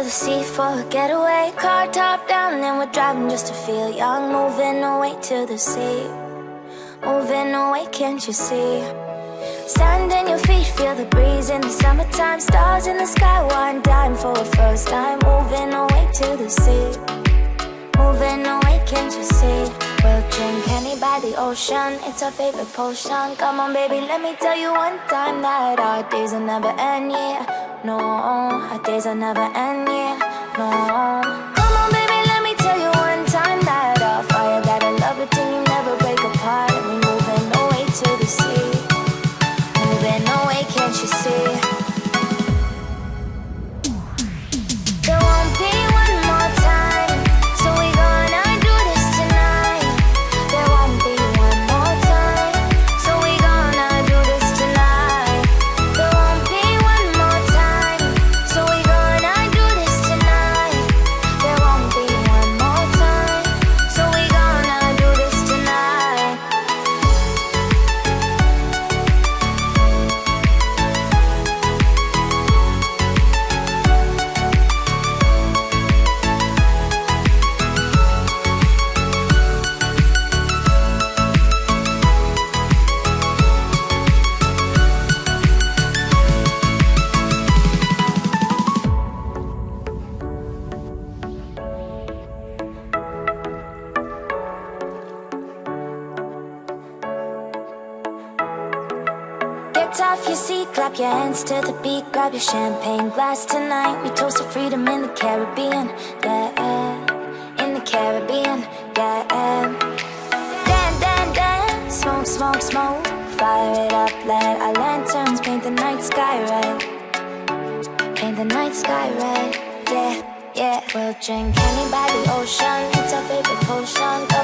the sea for a getaway. Car top down and we're driving just to feel young. Moving away to the sea, moving away, can't you see? Sand in your feet, feel the breeze in the summertime. Stars in the sky, one dime for a first time. Moving away to the sea, moving away, can't you see? We'll drink honey by the ocean, it's our favorite potion. Come on baby, let me tell you one time that our days will never end, yeah. No, our days will never end, yeah. No. Come on baby, let me tell you one time that our fire got a love it till you never break apart. And we moving away to the sea, moving away, can't you see? There won't be one more time, so we gonna do this tonight. There won't be one more time, so we gonna do this tonight. There won't be one more time, so we gonna do this tonight. There won't be one more time, so we gonna do this tonight. Get off your seat, clap your hands to the beat. Grab your champagne glass tonight. We toast to freedom in the Caribbean, yeah, in the Caribbean, yeah. Dance, dance, dance, smoke, smoke, smoke. Fire it up, let our lanterns paint the night sky red. Paint the night sky red, yeah, yeah. We'll drink honey by the ocean, it's our favorite potion.